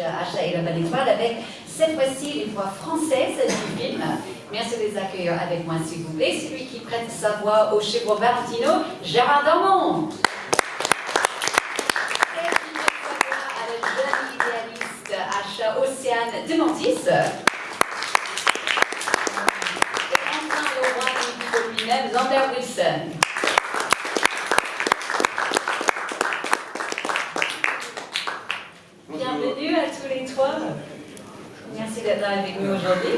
Asha et la Bonne Étoile avec cette fois-ci les voix françaises du film. Merci de les accueillir avec moi s'il vous plaît. Celui qui prête sa voix au chevreau Valentino, Gérard Darmon. Et qui prête sa voix à la jeune idéaliste Asha Océane Demantis. Et enfin le roi du micro lui-même, Zander Wilson. Bienvenue à tous les trois. Merci d'être là avec nous aujourd'hui.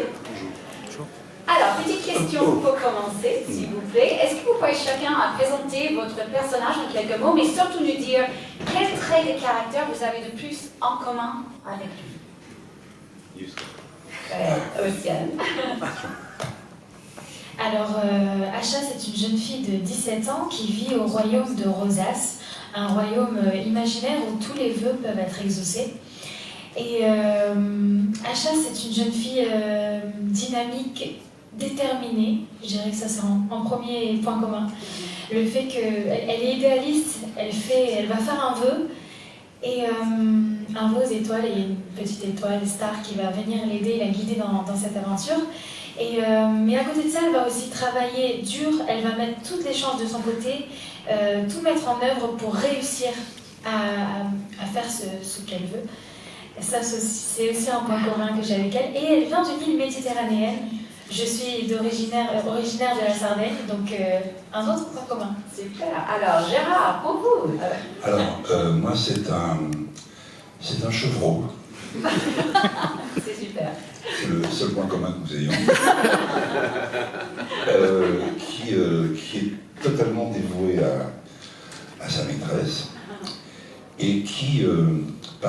Alors, petite question pour commencer, s'il vous plaît. Est-ce que vous pouvez chacun présenter votre personnage en quelques mots, mais surtout nous dire quels traits de caractère vous avez de plus en commun avec lui? Océane. Alors, Asha, c'est une jeune fille de 17 ans qui vit au royaume de Rosas, un royaume imaginaire où tous les vœux peuvent être exaucés. Et Asha, c'est une jeune fille dynamique, déterminée. Je dirais que ça, c'est en premier point commun. Le fait qu'elle est idéaliste, elle va faire un vœu, et un vœu aux étoiles, et il y a une petite étoile, star, qui va venir l'aider, la guider dans cette aventure. Mais à côté de ça, elle va aussi travailler dur, elle va mettre toutes les chances de son côté, tout mettre en œuvre pour réussir à faire ce qu'elle veut. Et ça, c'est aussi un point commun que j'ai avec elle. Et elle vient d'une île méditerranéenne. Je suis originaire de la Sardaigne, donc un autre point commun. Super. Alors, Gérard, pour vous. Alors, moi, c'est un chevreau. C'est super. C'est le seul point commun que nous ayons. Qui est totalement dévoué à sa maîtresse et qui,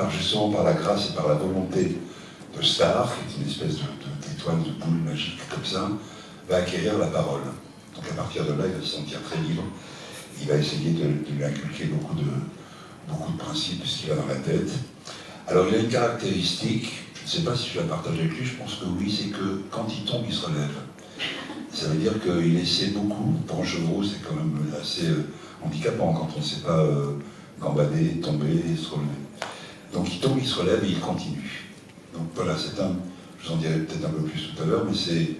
justement par la grâce et par la volonté de Star, qui est une espèce d'étoile de boule magique comme ça, va acquérir la parole. Donc à partir de là, il va se sentir très libre. Il va essayer de lui inculquer beaucoup de principes de ce qu'il a dans la tête. Alors il a une caractéristique, je ne sais pas si je la partage avec lui, je pense que oui, c'est que quand il tombe, il se relève. Ça veut dire qu'il essaie beaucoup. Pour un chevreau, c'est quand même assez handicapant quand on ne sait pas gambader, tomber et se relever. Donc il tombe, il se relève et il continue. Donc voilà, je vous en dirai peut-être un peu plus tout à l'heure, mais c'est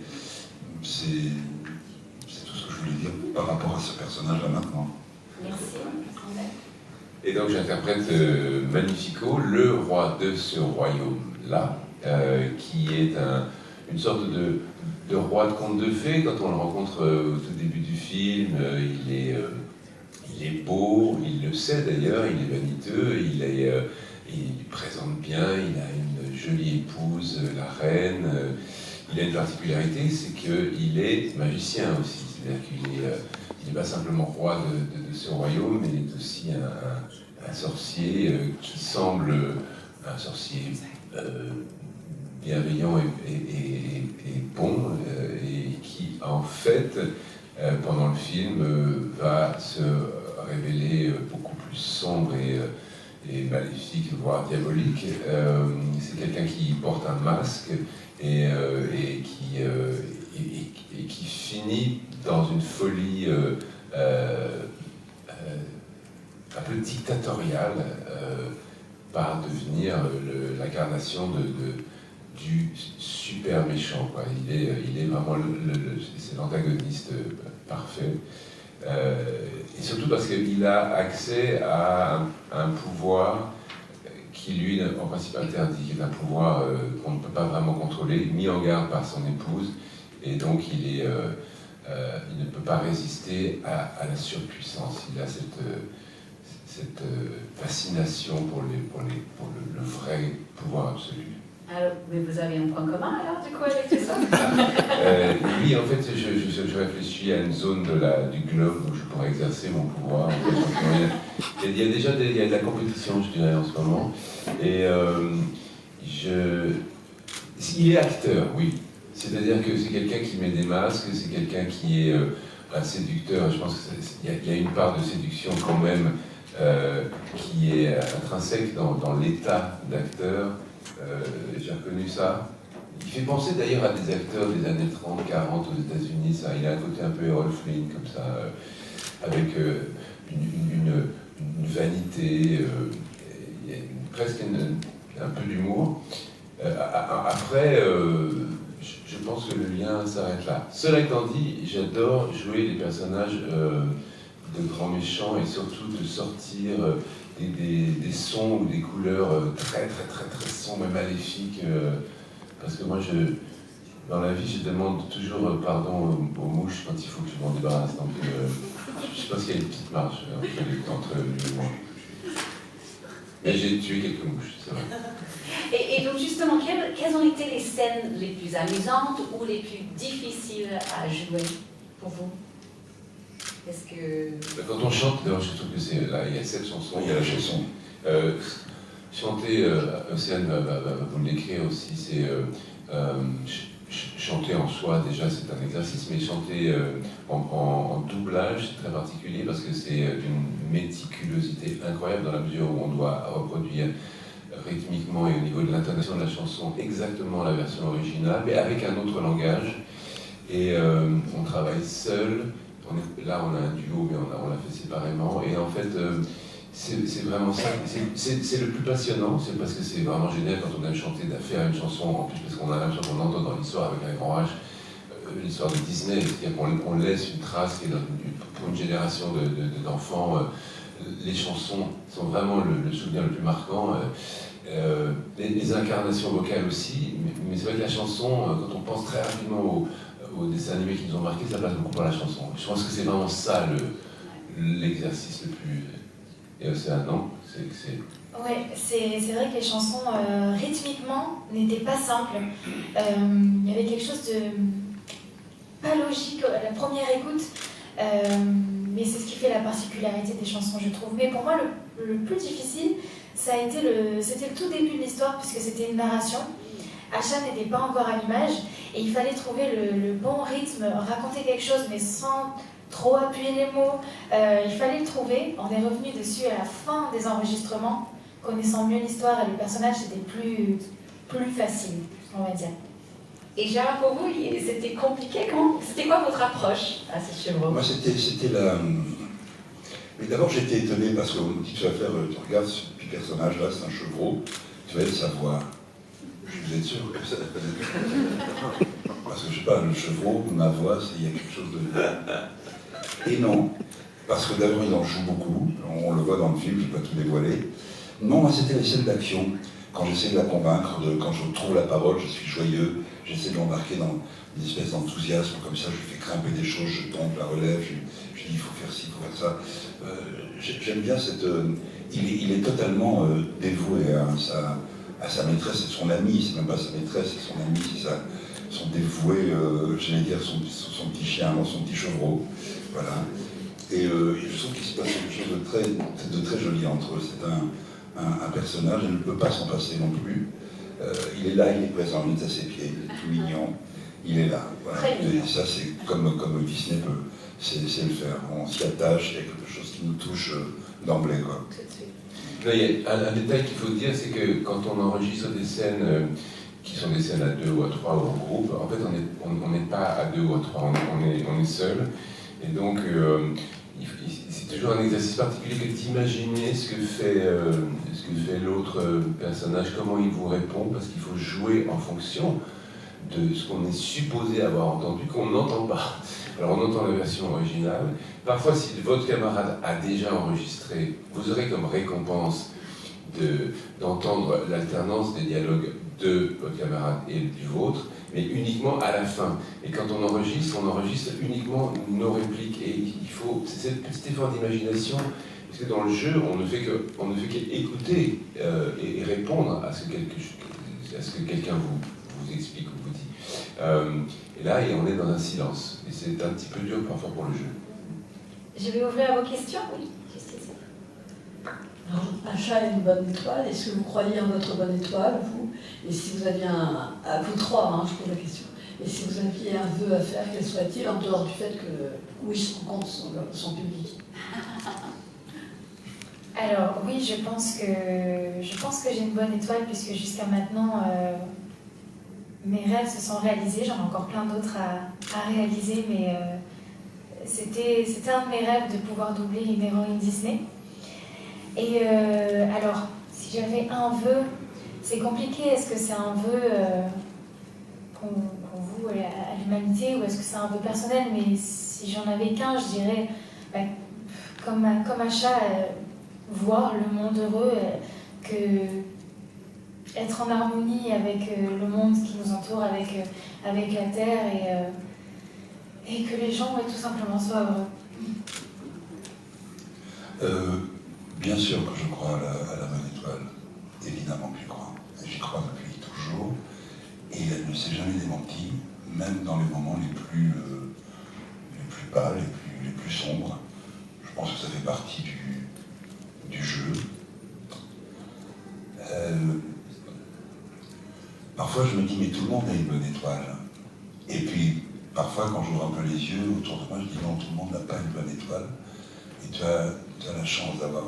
tout ce que je voulais dire par rapport à ce personnage-là maintenant. Merci. Et donc j'interprète Magnifico, le roi de ce royaume-là, qui est une sorte de roi de conte de fées. Quand on le rencontre au tout début du film, il est beau, il le sait d'ailleurs, il est vaniteux, il présente bien, il a une jolie épouse, la reine. Il a une particularité, c'est qu'il est magicien aussi, c'est-à-dire qu'il n'est pas simplement roi de ce royaume, mais il est aussi un sorcier qui semble un sorcier bienveillant et bon, et qui en fait, pendant le film, va se révéler beaucoup plus sombre et maléfique, voire diabolique. C'est quelqu'un qui porte un masque et qui finit dans une folie un peu dictatoriale par devenir l'incarnation du super méchant, quoi. Il est vraiment c'est l'antagoniste parfait. Et surtout parce qu'il a accès à un pouvoir qui lui en principe interdit, qui est un pouvoir qu'on ne peut pas vraiment contrôler, mis en garde par son épouse, et donc il ne peut pas résister à la surpuissance. Il a cette fascination pour le vrai pouvoir absolu. Alors, mais vous avez un point commun alors, du coup, avec tout ça? Oui, en fait, je réfléchis à une zone du globe où je pourrais exercer mon pouvoir. Il y a déjà de la compétition, je dirais, en ce moment. Et il est acteur, oui. C'est-à-dire que c'est quelqu'un qui met des masques, c'est quelqu'un qui est un séducteur. Je pense qu'il y a une part de séduction quand même qui est intrinsèque dans l'état d'acteur. J'ai reconnu ça. Il fait penser d'ailleurs à des acteurs des années 30, 40 aux États-Unis. Il a un côté un peu Errol Flynn, comme ça, avec une vanité, presque un peu d'humour. Après, je pense que le lien s'arrête là. Cela étant dit, j'adore jouer des personnages de grands méchants et surtout de sortir des sons ou des couleurs très sombres et maléfiques. Parce que moi, dans la vie, je demande toujours pardon aux mouches quand il faut que je m'en débarrasse. Donc, je pense qu'il y a une petite marge entre lui et moi. Mais j'ai tué quelques mouches, c'est vrai. Et donc justement, quelles ont été les scènes les plus amusantes ou les plus difficiles à jouer pour vous? Est-ce que... Quand on chante, d'abord, je trouve que c'est là, il y a 7 chansons. Il y a la chanson. Chanter, Océane va vous l'écrire aussi, c'est chanter en soi, déjà c'est un exercice, mais chanter en doublage, c'est très particulier parce que c'est d'une méticulosité incroyable dans la mesure où on doit reproduire rythmiquement et au niveau de l'intonation de la chanson exactement la version originale, mais avec un autre langage. Et on travaille seul. Là, on a un duo, mais on l'a fait séparément. Et en fait, c'est vraiment ça. C'est le plus passionnant. C'est parce que c'est vraiment génial quand on aime chanter, de faire une chanson, en plus parce qu'on a l'impression qu'on entend dans l'histoire avec un grand H, l'histoire de Disney, c'est-à-dire qu'on laisse une trace qui est pour une génération d'enfants. Les chansons sont vraiment le souvenir le plus marquant. Les incarnations vocales aussi, mais c'est vrai que la chanson, quand on pense très rapidement aux dessins animés qui nous ont marqués, ça passe beaucoup par la chanson. Je pense que c'est vraiment ça l'exercice le plus... Et Océane, non? Oui, c'est vrai que les chansons, rythmiquement, n'étaient pas simples. Il y avait quelque chose de pas logique à la première écoute, mais c'est ce qui fait la particularité des chansons, je trouve. Mais pour moi, le plus difficile, c'était le tout début de l'histoire, puisque c'était une narration. Acha n'était pas encore à l'image, et il fallait trouver le bon rythme, raconter quelque chose, mais sans trop appuyer les mots. Il fallait le trouver. On est revenu dessus à la fin des enregistrements. Connaissant mieux l'histoire et le personnage, c'était plus facile, on va dire. Et Gérard, pour vous, c'était compliqué. C'était quoi votre approche à ces chevaux? Moi, c'était la... Mais d'abord, j'étais étonné parce qu'on me dit, tu regardes ce petit personnage-là, c'est un chevreau, tu vas le savoir. Vous êtes sûr que ça... Parce que je sais pas, le chevreau, ma voix, il y a quelque chose de... Et non, parce que d'abord, il en joue beaucoup, on le voit dans le film, je ne vais pas tout dévoiler. Non, moi, c'était les scènes d'action. Quand j'essaie de la convaincre, quand je trouve la parole, je suis joyeux, j'essaie de l'embarquer dans une espèce d'enthousiasme, comme ça, je fais grimper des choses, je tombe, la relève, je dis, il faut faire ci, il faut faire ça. J'aime bien cette... Il est totalement dévoué à sa maîtresse et son amie, c'est même pas sa maîtresse, c'est son amie, c'est son dévoué, j'allais dire son petit chien, son petit chevreau, voilà. Et je trouve qu'il se passe quelque chose de très joli entre eux. C'est un personnage, elle ne peut pas s'en passer non plus. Il est là, il est présent, il est à ses pieds, il est tout mignon, il est là. Voilà. Et ça, c'est comme Disney peut, c'est le faire. On s'y attache, il y a quelque chose qui nous touche d'emblée, quoi. Là, il y a un détail qu'il faut dire, c'est que quand on enregistre des scènes qui sont des scènes à 2 ou à 3 ou en groupe, en fait, on n'est pas à 2 ou à 3, on est seul. Et donc, c'est toujours un exercice particulier que d'imaginer ce que fait l'autre personnage, comment il vous répond, parce qu'il faut jouer en fonction de ce qu'on est supposé avoir entendu, qu'on n'entend pas. Alors on entend la version originale. Parfois, si votre camarade a déjà enregistré, vous aurez comme récompense d'entendre l'alternance des dialogues de votre camarade et du vôtre, mais uniquement à la fin. Et quand on enregistre uniquement nos répliques. Et il faut, c'est ce petit effort d'imagination, parce que dans le jeu, on ne fait qu'écouter et répondre à ce que quelqu'un vous explique ou vous dit. Et là, on est dans un silence. Et c'est un petit peu dur parfois pour le jeu. Je vais ouvrir à vos questions. Oui, juste ici. Alors, Acha a une bonne étoile. Est-ce que vous croyez en votre bonne étoile, vous? Et si vous aviez à vous trois, je pose la question. Et si vous aviez un vœu à faire, quel soit-il, en dehors du fait que Wish rencontre son public? Alors oui, je pense que j'ai une bonne étoile, puisque jusqu'à maintenant, mes rêves se sont réalisés. J'en ai encore plein d'autres à réaliser, mais c'était un de mes rêves de pouvoir doubler une héroïne Disney. Et alors, si j'avais un vœu, c'est compliqué. Est-ce que c'est un vœu qu'on voue à l'humanité ou est-ce que c'est un vœu personnel? Mais si j'en avais qu'un, je dirais, comme Asha, voir le monde heureux, être en harmonie avec le monde qui nous entoure, avec la Terre et que les gens tout simplement soient heureux. Bien sûr que je crois à la bonne étoile, évidemment que j'y crois. J'y crois depuis toujours, et elle ne s'est jamais démentie, même dans les moments les plus bas, les plus sombres. Je pense que ça fait partie du jeu. Parfois je me dis, mais tout le monde a une bonne étoile. Et puis, parfois quand j'ouvre un peu les yeux autour de moi, je dis non, tout le monde n'a pas une bonne étoile. Et tu as la chance d'avoir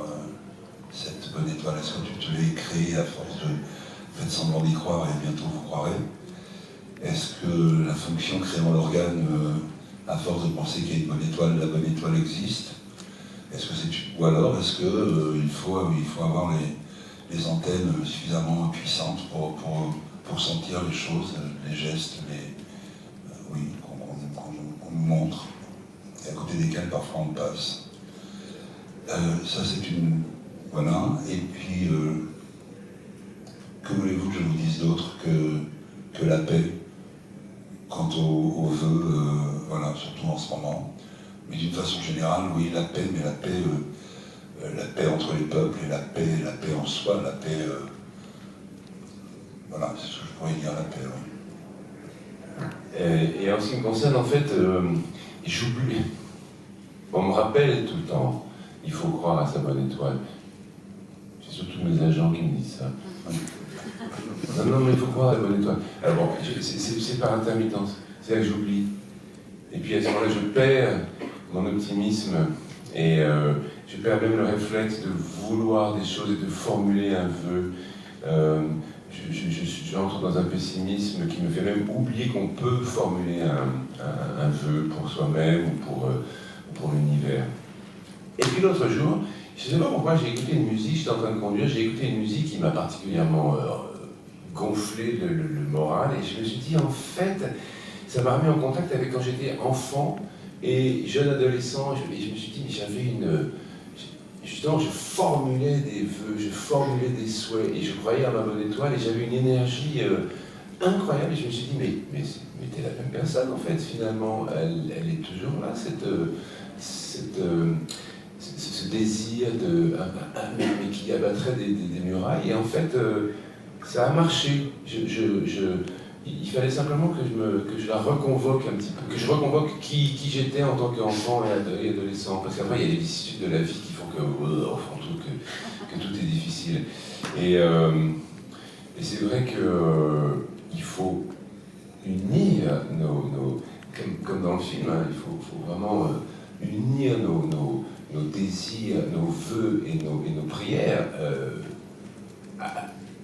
cette bonne étoile. Est-ce que tu te l'as créée à force de faire semblant d'y croire et bientôt vous croirez? Est-ce que la fonction créant l'organe, à force de penser qu'il y a une bonne étoile, la bonne étoile existe? Est-ce que ou alors est-ce que il faut avoir les antennes suffisamment puissantes pour sentir les choses, les gestes, qu'on nous montre, et à côté desquels parfois on passe. Ça c'est une... Voilà, et puis que voulez-vous que je vous dise d'autre que la paix quant aux vœux, voilà, surtout en ce moment. Mais d'une façon générale, oui, la paix, mais la paix entre les peuples et la paix en soi, la paix... voilà, c'est ce que je pourrais dire, la paix, oui. Et en ce qui me concerne, en fait, j'oublie. On me rappelle tout le temps, il faut croire à sa bonne étoile. C'est surtout mes agents qui me disent ça. Non, mais il faut croire à la bonne étoile. Alors bon, c'est par intermittence, c'est là que j'oublie. Et puis à ce moment-là, je perds mon optimisme et je perds même le réflexe de vouloir des choses et de formuler un vœu. J'entre dans un pessimisme qui me fait même oublier qu'on peut formuler un vœu pour soi-même ou pour l'univers. Et puis l'autre jour, je ne sais pas pourquoi, j'ai écouté une musique, j'étais en train de conduire, j'ai écouté une musique qui m'a particulièrement gonflé le moral, et je me suis dit, en fait, ça m'a remis en contact avec quand j'étais enfant et jeune adolescent, et je me suis dit, mais j'avais justement, je formulais des vœux, je formulais des souhaits, et je croyais à ma bonne étoile, et j'avais une énergie incroyable, et je me suis dit, mais t'es la même personne, en fait, finalement, elle est toujours là, ce désir mais qui abattrait des murailles, et en fait, ça a marché. Il fallait simplement que je la reconvoque un petit peu, que je reconvoque qui j'étais en tant qu'enfant et adolescent, parce qu'après, il y a les vicissitudes de la vie qui font que tout est difficile. Et c'est vrai qu'il faut unir comme dans le film, hein, il faut vraiment unir nos désirs, nos vœux et nos prières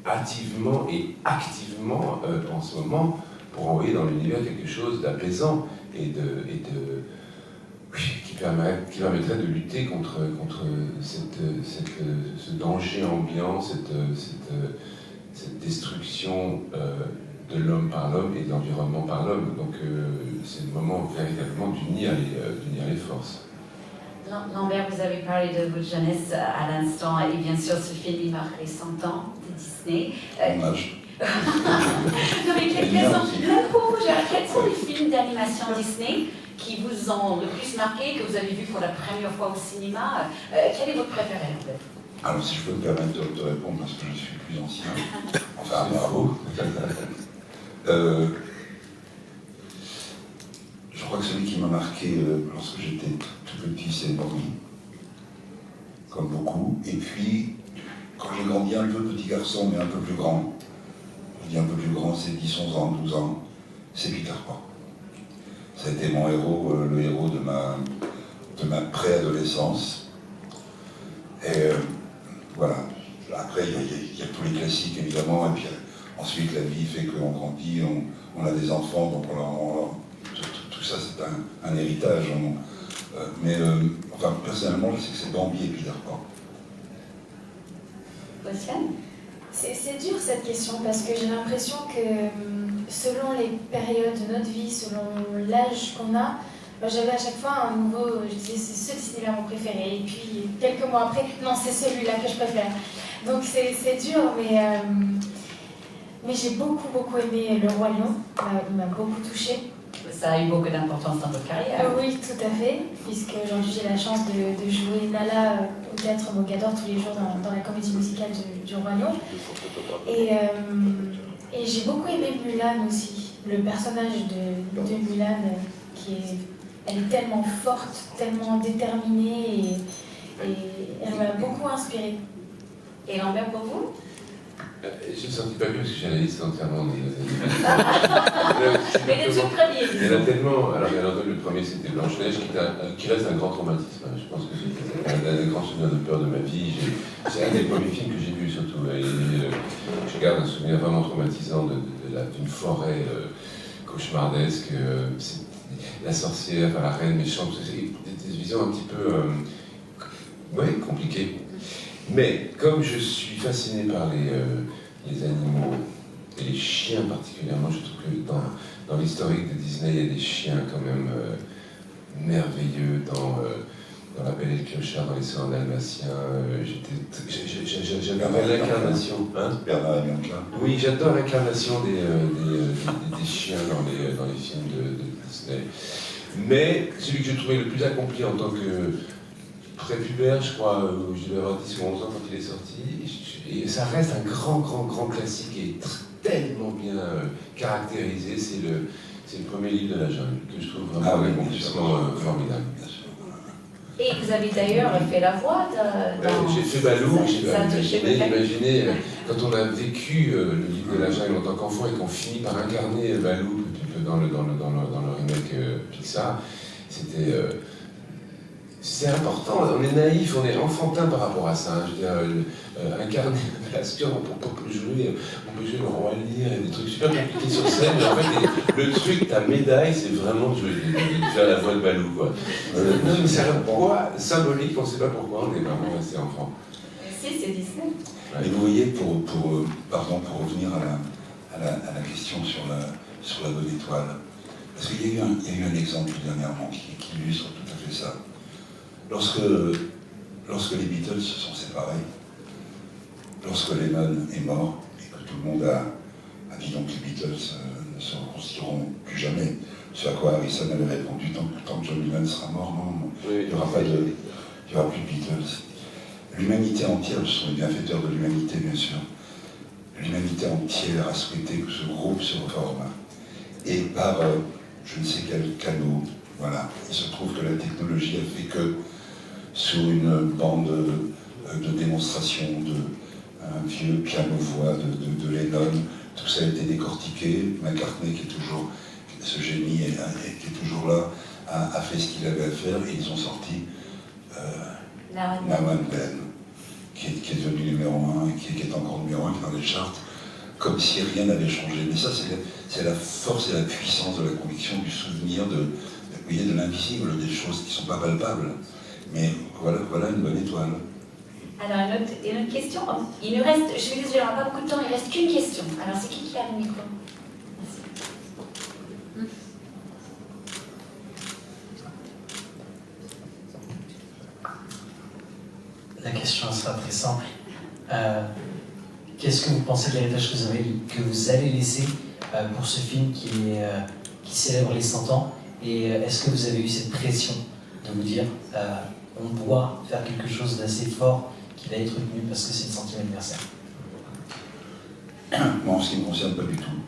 hâtivement et activement en ce moment pour envoyer dans l'univers quelque chose d'apaisant et qui permettrait de lutter contre ce danger ambiant, cette destruction de l'homme par l'homme et de l'environnement par l'homme. Donc c'est le moment véritablement d'unir les forces. Lambert, vous avez parlé de votre jeunesse à l'instant, et bien sûr ce film il marque les 100 ans de Disney. Dommage. Non mais quels sont les films d'animation Disney qui vous ont le plus marqué, que vous avez vu pour la première fois au cinéma? Quel est votre préféré en fait? Alors si je peux me permettre de répondre parce que je suis plus ancien, enfin bravo. Je crois que celui qui m'a marqué lorsque j'étais tout petit, c'est Morny, comme beaucoup. Et puis, quand j'ai grandi un peu petit garçon, mais un peu plus grand, je dis un peu plus grand, c'est 10, 11 ans, 12 ans, c'est Peter Pan. Ça a été mon héros, le héros de ma préadolescence. Et voilà. Après, il y a tous les classiques, évidemment, et puis ensuite, la vie fait qu'on grandit, on a des enfants, donc tout ça, c'est un héritage. Enfin, personnellement, je sais que c'est Bambi et Peter Pan. Océane? C'est dur cette question parce que j'ai l'impression que selon les périodes de notre vie, selon l'âge qu'on a, j'avais à chaque fois un nouveau, je disais c'est ce Disneyland mon préféré, et puis quelques mois après, non c'est celui-là que je préfère. Donc c'est dur, mais j'ai beaucoup aimé Le Roi Lion, il m'a beaucoup touchée. Ça a eu beaucoup d'importance dans votre carrière. Oui, tout à fait, puisque aujourd'hui j'ai la chance de jouer Nala au théâtre Mogador tous les jours dans la comédie musicale du Roi Lion. Et j'ai beaucoup aimé Mulan aussi, le personnage de Mulan elle est tellement forte, tellement déterminée et elle m'a beaucoup inspirée. Et Lambert pour vous? Je ne sentis pas mieux parce que j'ai la liste entièrement des Mais les tout premiers. Il y en a tellement. Alors, bien entendu, le premier c'était Blanche-Neige qui reste un grand traumatisme. Je pense que c'est un des grands souvenirs de peur de ma vie. C'est un des premiers films que j'ai vu surtout. Et je garde un souvenir vraiment traumatisant d'une forêt cauchemardesque. La sorcière, enfin, la reine méchante, c'est des visions un petit peu compliquées. Mais comme je suis fasciné par les animaux, et les chiens particulièrement, je trouve que dans l'historique de Disney, il y a des chiens quand même merveilleux dans La Belle et le Clochard, dans les Soins dalmatiens. J'avais l'incarnation. Bernard et Bianca. Oui, j'adore l'incarnation des chiens dans les films de Disney. Mais celui que je trouvais le plus accompli en tant que prépubère, je crois, je devais avoir 10 ou 11 ans quand il est sorti, et ça reste un grand classique et tellement bien caractérisé, c'est le premier livre de la jungle, que je trouve vraiment un accomplissement formidable. Et vous avez d'ailleurs fait la voix dans... J'ai fait Balou, imaginez quand on a vécu le livre de la jungle en tant qu'enfant et qu'on finit par incarner Balou dans le remake Pixar, c'est important, on est naïf, on est enfantin par rapport à ça. Je veux dire, incarner l'aspire, on peut jouer le roi Lear et des trucs super compliqués sur scène, mais en fait, le truc, ta médaille, c'est vraiment de faire la voix de Balou, quoi. C'est un poids symbolique, on ne sait pas pourquoi, on est vraiment resté enfant. Si, c'est Disney. Et vous voyez, pour revenir à la question sur la bonne étoile, parce qu'il y a eu un exemple dernièrement qui illustre tout à fait ça. Lorsque les Beatles se sont séparés, lorsque Lennon est mort, et que tout le monde a dit donc que les Beatles ne se reconstitueront plus jamais, ce à quoi Harrison avait répondu, tant que John Lennon sera mort, non, il n'y aura plus de Beatles. L'humanité entière, ce sont les bienfaiteurs de l'humanité bien sûr, l'humanité entière a souhaité que ce groupe se reforme. Et par je ne sais quel canot, voilà, il se trouve que la technologie a fait que sur une bande de démonstration un vieux piano-voix de Lennon, tout ça a été décortiqué. McCartney, qui est toujours ce génie, qui est toujours là, a fait ce qu'il avait à faire, et ils ont sorti Now and Then, qui est devenu numéro 1, et qui est encore numéro 1, qui est dans les charts, comme si rien n'avait changé. Mais ça, c'est la force et la puissance de la conviction, du souvenir, de l'invisible, des choses qui ne sont pas palpables. Mais voilà une bonne étoile. Alors, une autre question. Il nous reste, je suis désolée, on n'a pas beaucoup de temps, il ne reste qu'une question. Alors, c'est qui a le micro? Merci. La question sera très simple. Qu'est-ce que vous pensez de l'héritage que vous allez laisser pour ce film qui célèbre les 100 ans? Et est-ce que vous avez eu cette pression de vous dire on doit faire quelque chose d'assez fort qui va être retenu parce que c'est le 100e anniversaire? Moi, en ce qui me concerne, pas du tout.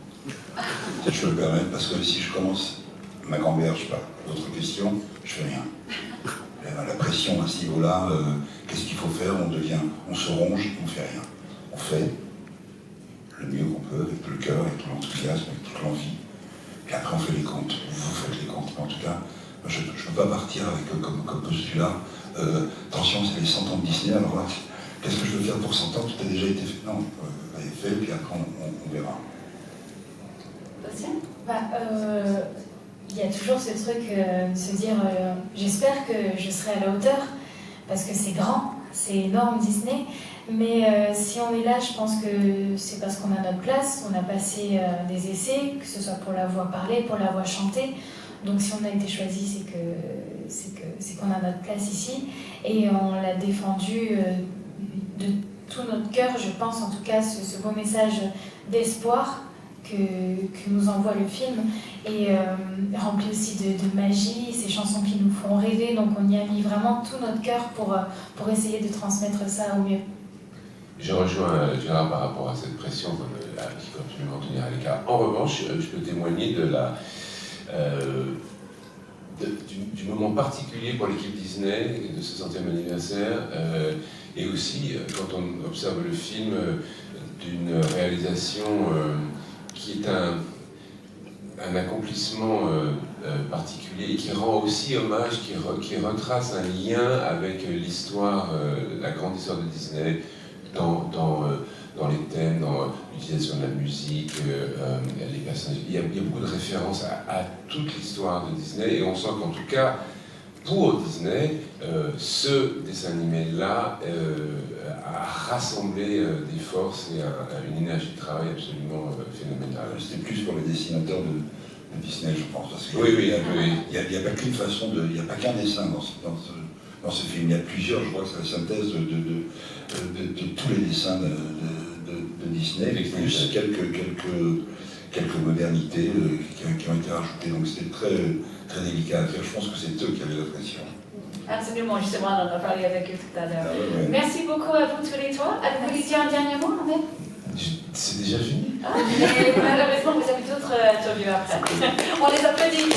Si je peux me permettre, parce que si je commence ma grand-mère, je sais pas, d'autres questions, je fais rien. La pression à ce niveau-là, qu'est-ce qu'il faut faire? On se ronge, on ne fait rien. On fait le mieux qu'on peut, avec le cœur, avec tout l'enthousiasme, avec toute l'envie. Puis après, on fait les comptes. Vous faites les comptes. Mais en tout cas, je ne peux pas partir avec comme postulat. Attention, c'est les 100 ans de Disney, alors là, qu'est-ce que je veux faire pour 100 ans? Tout a déjà été fait. Non, vous avez fait, puis après, on verra. Il y a toujours ce truc de se dire j'espère que je serai à la hauteur, parce que c'est grand. c'est énorme Disney. Mais si on est là, je pense que c'est parce qu'on a notre place, on a passé des essais, que ce soit pour la voix parlée, pour la voix chantée. Donc si on a été choisi, c'est qu'on a notre place ici. Et on l'a défendu de tout notre cœur, je pense, en tout cas, ce beau message d'espoir que nous envoie le film. Et rempli aussi de magie, ces chansons qui nous font rêver. Donc on y a mis vraiment tout notre cœur pour essayer de transmettre ça au mieux. Je rejoins Gérard par rapport à cette pression qui faut absolument tenir à l'écart. En revanche, je peux témoigner du moment particulier pour l'équipe Disney, de ce 100e anniversaire, et aussi quand on observe le film d'une réalisation qui est un accomplissement particulier et qui rend aussi hommage, qui retrace un lien avec l'histoire, la grande histoire de Disney, dans les thèmes, dans l'utilisation de la musique, les personnages. Il y a beaucoup de références à toute l'histoire de Disney, et on sent qu'en tout cas, pour Disney, ce dessin animé-là a rassemblé des forces et une énergie de travail absolument phénoménale. C'était plus pour les dessinateurs de Disney, je pense. Parce oui, il n'y a pas qu'une façon il n'y a pas qu'un dessin dans ce film. Il y a plusieurs, je crois que c'est la synthèse de tous les dessins de Disney, plus quelques modernités qui ont été rajoutées. Donc c'était très, très délicat à faire. Je pense que c'est eux qui avaient la pression. Absolument, justement, on en a parlé avec eux tout à l'heure. Ouais. Merci beaucoup à vous tous les trois. Vous voulez dire un dernier mot, Ahmed? C'est déjà fini. Mais malheureusement, vous avez d'autres interviews après. On les applaudit.